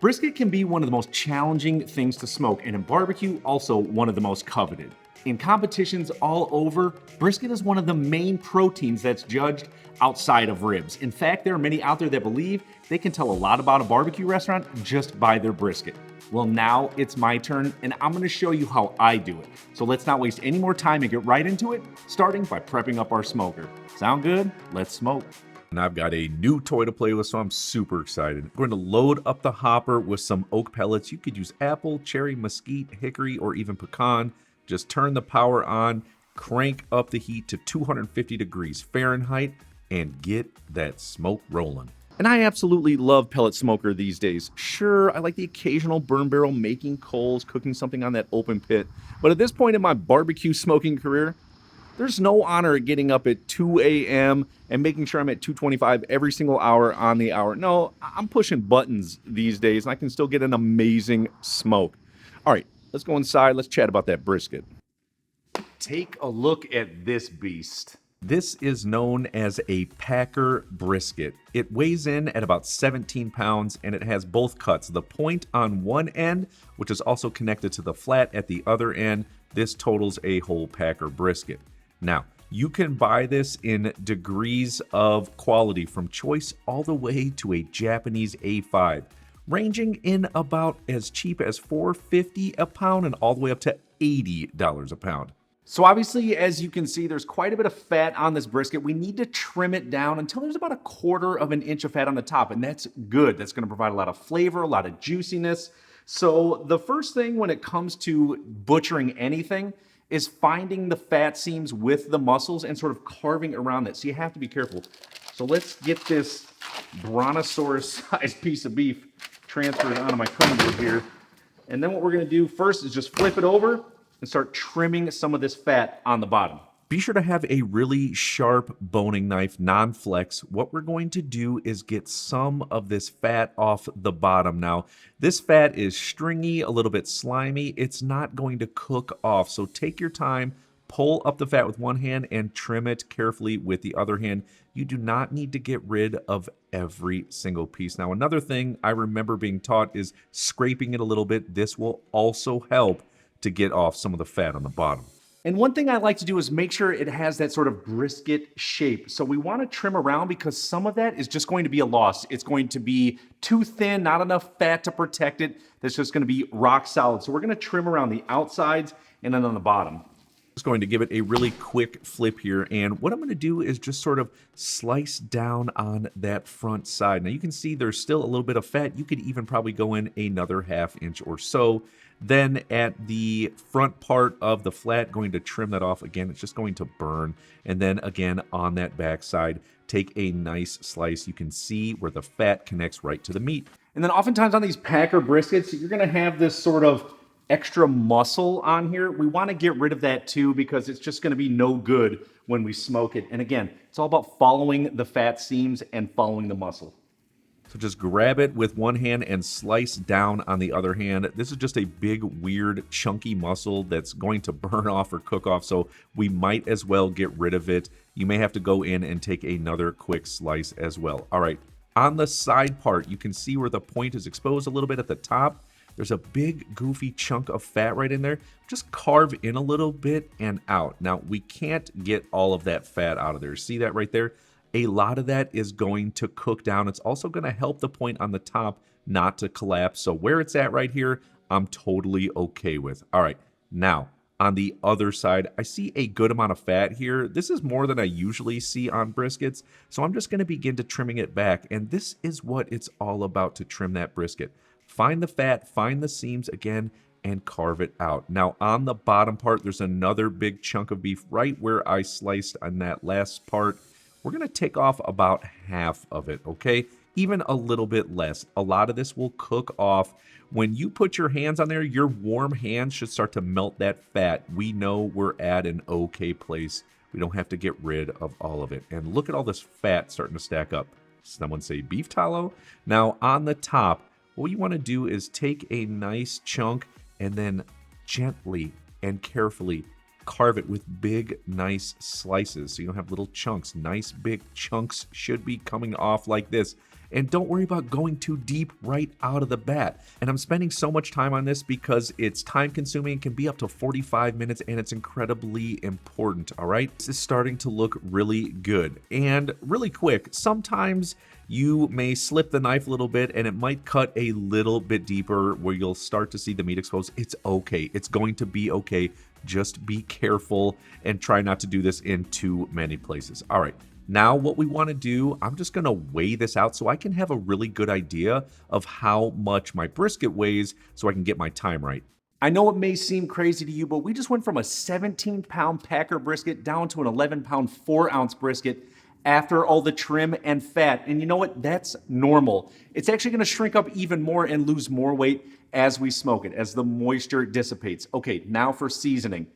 Brisket can be one of the most challenging things to smoke, and in barbecue, also one of the most coveted. In competitions all over, brisket is one of the main proteins that's judged outside of ribs. In fact, there are many out there that believe they can tell a lot about a barbecue restaurant just by their brisket. Well, now it's my turn, and I'm gonna show you how I do it. So let's not waste any more time and get right into it, starting by prepping up our smoker. Sound good? Let's smoke. And I've got a new toy to play with, so I'm super excited. I'm going to load up the hopper with some oak pellets. You could use apple, cherry, mesquite, hickory, or even pecan. Just turn the power on, crank up the heat to 250 degrees Fahrenheit, and get that smoke rolling. And I absolutely love pellet smoker these days. Sure, I like the occasional burn barrel making coals, cooking something on that open pit. But at this point in my barbecue smoking career, there's no honor at getting up at 2 a.m. and making sure I'm at 225 every single hour on the hour. No, I'm pushing buttons these days, and I can still get an amazing smoke. All right, let's go inside. Let's chat about that brisket. Take a look at this beast. This is known as a Packer brisket. It weighs in at about 17 pounds, and it has both cuts. The point on one end, which is also connected to the flat at the other end. This totals a whole Packer brisket. Now, you can buy this in degrees of quality from choice all the way to a Japanese A5, ranging in about as cheap as $4.50 a pound and all the way up to $80 a pound. So obviously, as you can see, there's quite a bit of fat on this brisket. We need to trim it down until there's about 1/4 of an inch of fat on the top, and that's good. That's gonna provide a lot of flavor, a lot of juiciness. So the first thing when it comes to butchering anything is finding the fat seams with the muscles and sort of carving around that. So you have to be careful. So let's get this brontosaurus-sized piece of beef transferred onto my cutting board here. And then what we're gonna do first is just flip it over and start trimming some of this fat on the bottom. Be sure to have a really sharp boning knife, non-flex. What we're going to do is get some of this fat off the bottom. Now, this fat is stringy, a little bit slimy. It's not going to cook off, so take your time, pull up the fat with one hand and trim it carefully with the other hand. You do not need to get rid of every single piece. Now, another thing I remember being taught is scraping it a little bit. This will also help to get off some of the fat on the bottom. And one thing I like to do is make sure it has that sort of brisket shape. So we want to trim around because some of that is just going to be a loss. It's going to be too thin, not enough fat to protect it. That's just going to be rock solid. So we're going to trim around the outsides and then on the bottom. Just going to give it a really quick flip here, and what I'm going to do is just sort of slice down on that front side. Now you can see there's still a little bit of fat. You could even probably go in another 1/2 inch or so. Then at the front part of the flat, going to trim that off. Again, it's just going to burn. And then again on that back side, take a nice slice. You can see where the fat connects right to the meat. And then oftentimes on these Packer briskets, you're going to have this sort of extra muscle on here. We want to get rid of that too because it's just going to be no good when we smoke it. And again, it's all about following the fat seams and following the muscle. So just grab it with one hand and slice down on the other hand. This is just a big, weird, chunky muscle that's going to burn off or cook off, so we might as well get rid of it. You may have to go in and take another quick slice as well. All right, on the side part, you can see where the point is exposed a little bit at the top. There's a big, goofy chunk of fat right in there. Just carve in a little bit and out. Now, we can't get all of that fat out of there. See that right there? A lot of that is going to cook down. It's also going to help the point on the top not to collapse. So where it's at right here, I'm totally okay with. All right, now on the other side, I see a good amount of fat here. This is more than I usually see on briskets. So I'm just going to begin to trimming it back. And this is what it's all about to trim that brisket. Find the fat, find the seams again, and carve it out. Now on the bottom part, there's another big chunk of beef right where I sliced on that last part. We're going to take off about 1/2 of it, okay? Even a little bit less. A lot of this will cook off. When you put your hands on there, your warm hands should start to melt that fat. We know we're at an okay place. We don't have to get rid of all of it. And look at all this fat starting to stack up. Someone say beef tallow? Now on the top, what you want to do is take a nice chunk and then gently and carefully carve it with big, nice slices so you don't have little chunks. Nice big chunks should be coming off like this. And don't worry about going too deep right out of the bat. And I'm spending so much time on this because it's time consuming. It can be up to 45 minutes and it's incredibly important, all right? This is starting to look really good and really quick. Sometimes you may slip the knife a little bit and it might cut a little bit deeper where you'll start to see the meat exposed. It's okay. It's going to be okay. Just be careful and try not to do this in too many places. All right. Now what we want to do, I'm just going to weigh this out so I can have a really good idea of how much my brisket weighs so I can get my time right. I know it may seem crazy to you, but we just went from a 17-pound Packer brisket down to an 11-pound 4-ounce brisket after all the trim and fat. And you know what? That's normal. It's actually going to shrink up even more and lose more weight as we smoke it, as the moisture dissipates. Okay, now for seasoning.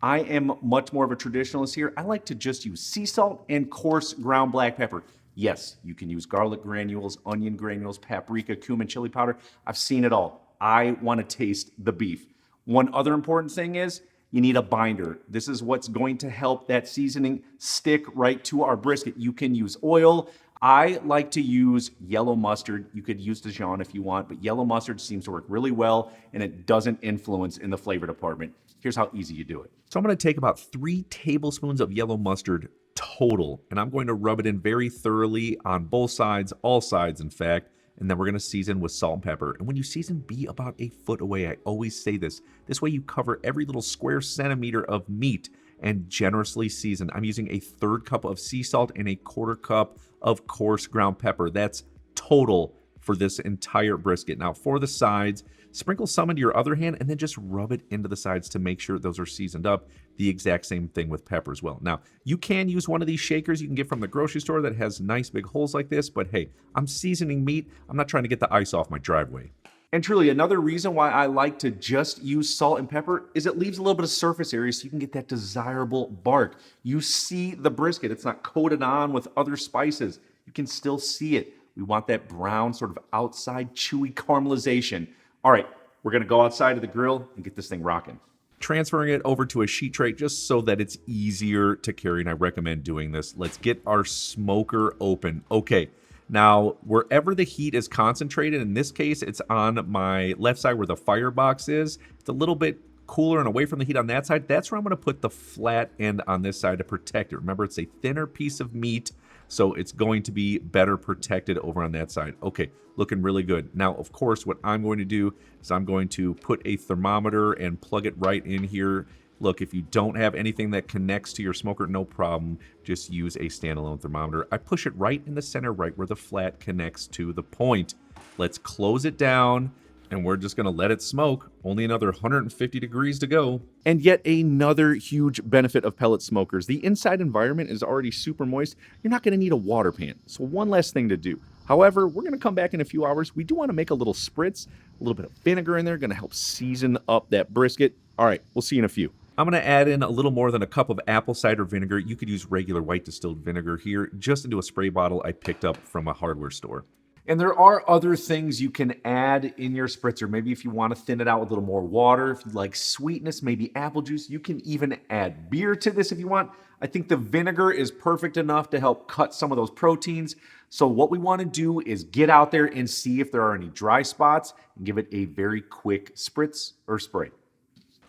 I am much more of a traditionalist here. I like to just use sea salt and coarse ground black pepper. Yes, you can use garlic granules, onion granules, paprika, cumin, chili powder. I've seen it all. I want to taste the beef. One other important thing is you need a binder. This is what's going to help that seasoning stick right to our brisket. You can use oil. I like to use yellow mustard. You could use Dijon if you want, but yellow mustard seems to work really well and it doesn't influence in the flavor department. Here's how easy you do it. So I'm going to take about 3 tablespoons of yellow mustard total, and I'm going to rub it in very thoroughly on both sides, all sides in fact, and then we're going to season with salt and pepper. And when you season, be about 8 foot away. I always say this. This way you cover every little square centimeter of meat and generously season. I'm using a 1/3 cup of sea salt and a 1/4 cup of coarse ground pepper. That's total for this entire brisket. Now for the sides, sprinkle some into your other hand and then just rub it into the sides to make sure those are seasoned up. The exact same thing with pepper as well. Now, you can use one of these shakers you can get from the grocery store that has nice big holes like this, but hey, I'm seasoning meat. I'm not trying to get the ice off my driveway. And truly, another reason why I like to just use salt and pepper is it leaves a little bit of surface area so you can get that desirable bark. You see the brisket. It's not coated on with other spices. You can still see it. We want that brown sort of outside chewy caramelization. All right, we're going to go outside of the grill and get this thing rocking. Transferring it over to a sheet tray just so that it's easier to carry, and I recommend doing this. Let's get our smoker open. Okay, now wherever the heat is concentrated, in this case, it's on my left side where the firebox is. It's a little bit cooler and away from the heat on that side. That's where I'm going to put the flat end on this side to protect it. Remember, it's a thinner piece of meat, so it's going to be better protected over on that side. Okay, looking really good. Now, of course, what I'm going to do is I'm going to put a thermometer and plug it right in here. Look, if you don't have anything that connects to your smoker, no problem. Just use a standalone thermometer. I push it right in the center, right where the flat connects to the point. Let's close it down, and we're just going to let it smoke. Only another 150 degrees to go. And yet another huge benefit of pellet smokers. The inside environment is already super moist. You're not going to need a water pan. So one less thing to do. However, we're going to come back in a few hours. We do want to make a little spritz, a little bit of vinegar in there, going to help season up that brisket. All right, we'll see you in a few. I'm going to add in a little more than a cup of apple cider vinegar. You could use regular white distilled vinegar here, just into a spray bottle I picked up from a hardware store. And there are other things you can add in your spritzer. Maybe if you want to thin it out with a little more water, if you like sweetness, maybe apple juice. You can even add beer to this if you want. I think the vinegar is perfect enough to help cut some of those proteins. So what we want to do is get out there and see if there are any dry spots and give it a very quick spritz or spray.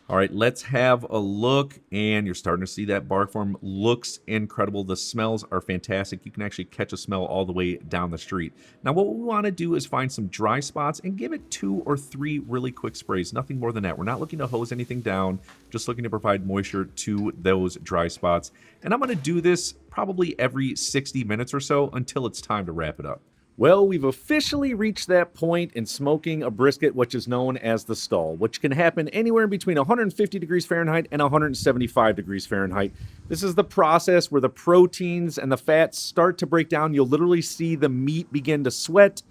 All right, let's have a look, and you're starting to see that bark form. Looks incredible. The smells are fantastic. You can actually catch a smell all the way down the street. Now, what we want to do is find some dry spots and give it 2 or 3 really quick sprays. Nothing more than that. We're not looking to hose anything down, just looking to provide moisture to those dry spots. And I'm going to do this probably every 60 minutes or so until it's time to wrap it up. Well, we've officially reached that point in smoking a brisket, which is known as the stall, which can happen anywhere between 150 degrees Fahrenheit and 175 degrees Fahrenheit. This is the process where the proteins and the fats start to break down. You'll literally see the meat begin to sweat,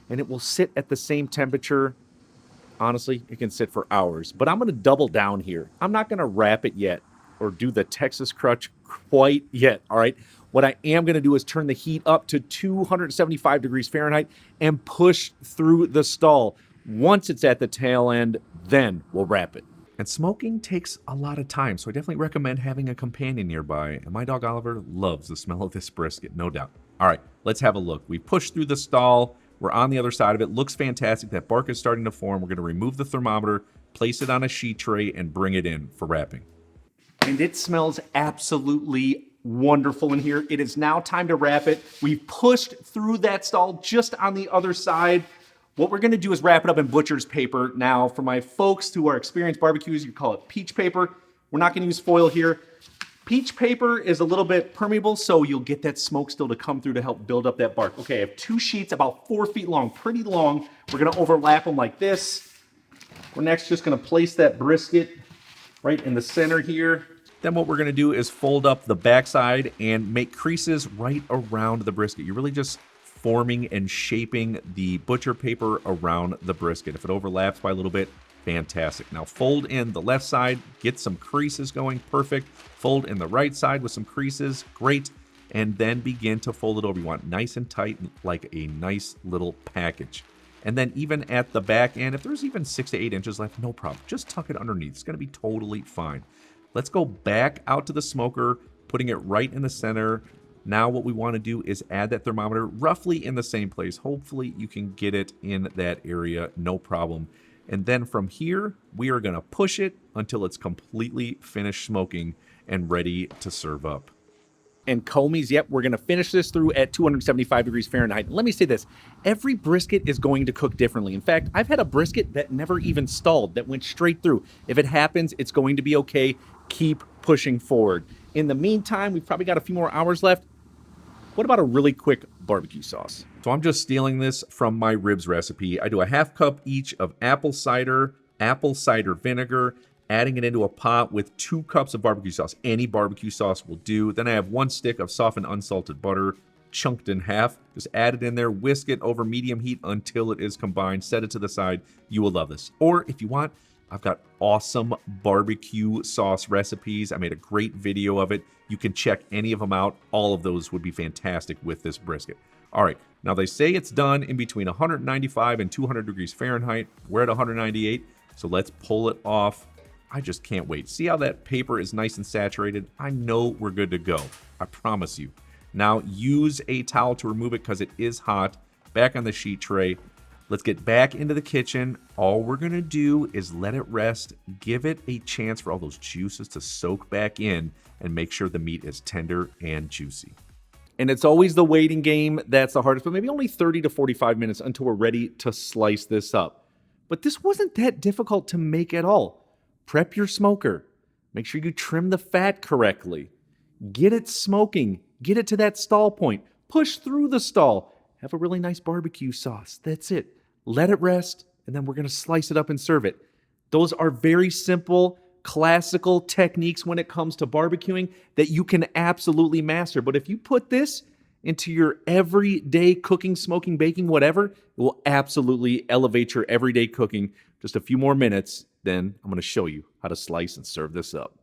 and it will sit at the same temperature. Honestly, it can sit for hours, but I'm going to double down here. I'm not going to wrap it yet or do the Texas crunch quite yet, all right? What I am going to do is turn the heat up to 275 degrees Fahrenheit and push through the stall. Once it's at the tail end, then we'll wrap it. And smoking takes a lot of time, so I definitely recommend having a companion nearby. And my dog Oliver loves the smell of this brisket, no doubt. All right, let's have a look. We pushed through the stall. We're on the other side of it. Looks fantastic. That bark is starting to form. We're going to remove the thermometer, place it on a sheet tray, and bring it in for wrapping. And it smells absolutely wonderful in here. It is now time to wrap it. We've pushed through that stall just on the other side. What we're gonna do is wrap it up in butcher's paper. Now, for my folks who are experienced barbecues, you call it peach paper. We're not gonna use foil here. Peach paper is a little bit permeable, so you'll get that smoke still to come through to help build up that bark. Okay, I have 2 sheets about 4 feet long, pretty long. We're gonna overlap them like this. We're next just gonna place that brisket right in the center here. Then what we're going to do is fold up the backside and make creases right around the brisket. You're really just forming and shaping the butcher paper around the brisket. If it overlaps by a little bit, fantastic. Now fold in the left side, get some creases going, perfect. Fold in the right side with some creases, great. And then begin to fold it over. You want nice and tight, like a nice little package. And then even at the back end, if there's even 6 to 8 inches left, no problem. Just tuck it underneath. It's going to be totally fine. Let's go back out to the smoker, putting it right in the center. Now what we want to do is add that thermometer roughly in the same place. Hopefully you can get it in that area, no problem. And then from here, we are going to push it until it's completely finished smoking and ready to serve up. And Comey's, yep, we're going to finish this through at 275 degrees Fahrenheit. Let me say this, every brisket is going to cook differently. In fact, I've had a brisket that never even stalled, that went straight through. If it happens, it's going to be okay. Keep pushing forward. In the meantime, we've probably got a few more hours left. What about a really quick barbecue sauce? So I'm just stealing this from my ribs recipe. I do a half cup each of apple cider vinegar, adding it into a pot with 2 cups of barbecue sauce. Any barbecue sauce will do. Then I have 1 stick of softened unsalted butter, chunked in half. Just add it in there, whisk it over medium heat until it is combined. Set it to the side. You will love this. Or if you want, I've got awesome barbecue sauce recipes. I made a great video of it. You can check any of them out. All of those would be fantastic with this brisket. All right, now they say it's done in between 195 and 200 degrees Fahrenheit. We're at 198, so let's pull it off. I just can't wait. See how that paper is nice and saturated? I know we're good to go. I promise you. Now use a towel to remove it because it is hot. Back on the sheet tray. Let's get back into the kitchen. All we're going to do is let it rest, give it a chance for all those juices to soak back in, and make sure the meat is tender and juicy. And it's always the waiting game that's the hardest, but maybe only 30 to 45 minutes until we're ready to slice this up. But this wasn't that difficult to make at all. Prep your smoker. Make sure you trim the fat correctly. Get it smoking. Get it to that stall point. Push through the stall. Have a really nice barbecue sauce. That's it. Let it rest, and then we're going to slice it up and serve it. Those are very simple, classical techniques when it comes to barbecuing that you can absolutely master. But if you put this into your everyday cooking, smoking, baking, whatever, it will absolutely elevate your everyday cooking. Just a few more minutes, then I'm going to show you how to slice and serve this up.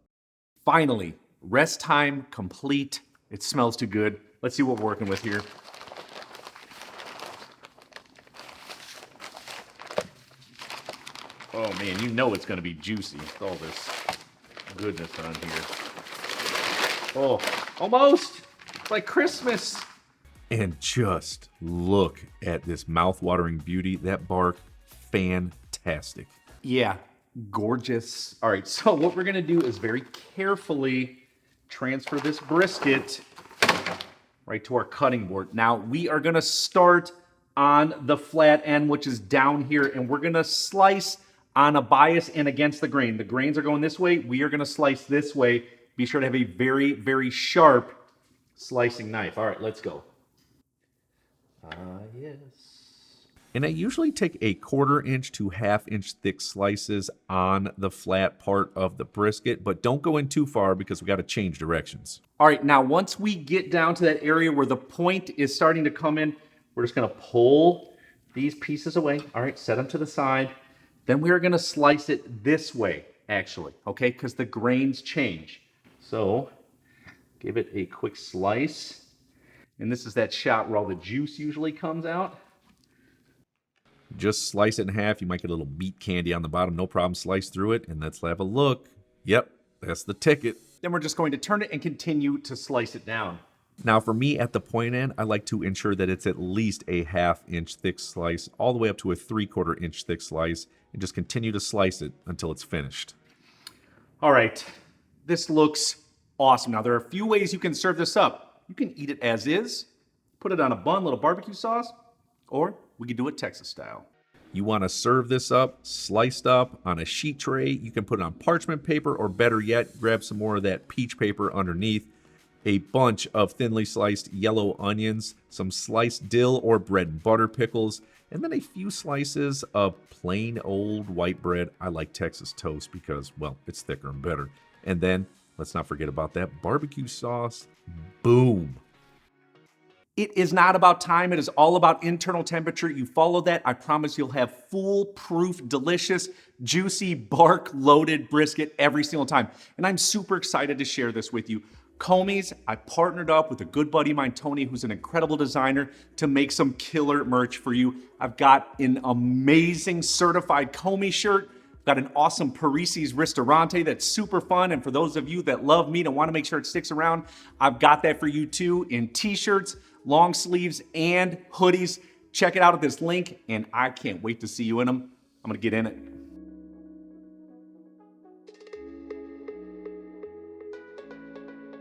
Finally, rest time complete. It smells too good. Let's see what we're working with here. Oh man, you know it's going to be juicy with all this goodness on here. Oh, almost! It's like Christmas! And just look at this mouth-watering beauty. That bark, fantastic. Yeah, gorgeous. All right, so what we're going to do is very carefully transfer this brisket right to our cutting board. Now, we are going to start on the flat end, which is down here, and we're going to slice on a bias and against the grain. The grains are going this way. We are going to slice this way. Be sure to have a very, very sharp slicing knife. All right, let's go. Yes. And I usually take a 1/4 inch to 1/2 inch thick slices on the flat part of the brisket, but don't go in too far because we got to change directions. All right, now once we get down to that area where the point is starting to come in, we're just going to pull these pieces away. All right, set them to the side. Then we're going to slice it this way, actually, okay, because the grains change. So give it a quick slice. And this is that shot where all the juice usually comes out. Just slice it in half. You might get a little meat candy on the bottom. No problem. Slice through it, and let's have a look. Yep, that's the ticket. Then we're just going to turn it and continue to slice it down. Now for me at the point end, I like to ensure that it's at least a 1/2 inch thick slice, all the way up to a 3/4 inch thick slice, and just continue to slice it until it's finished. All right, this looks awesome. Now there are a few ways you can serve this up. You can eat it as is, put it on a bun, little barbecue sauce, or we could do it Texas style. You want to serve this up sliced up on a sheet tray. You can put it on parchment paper, or better yet, grab some more of that peach paper underneath, a bunch of thinly sliced yellow onions, some sliced dill or bread and butter pickles, and then a few slices of plain old white bread. I like Texas toast because, well, it's thicker and better. And then, let's not forget about that barbecue sauce. Boom. It is not about time, it is all about internal temperature. You follow that, I promise you'll have foolproof, delicious, juicy, bark-loaded brisket every single time. And I'm super excited to share this with you. Comey's, I partnered up with a good buddy of mine, Tony, who's an incredible designer, to make some killer merch for you. I've got an amazing certified Comey shirt. Got an awesome Parisi's Ristorante that's super fun. And for those of you that love meat and want to make sure it sticks around, I've got that for you too in t-shirts, long sleeves, and hoodies. Check it out at this link, and I can't wait to see you in them. I'm going to get in it.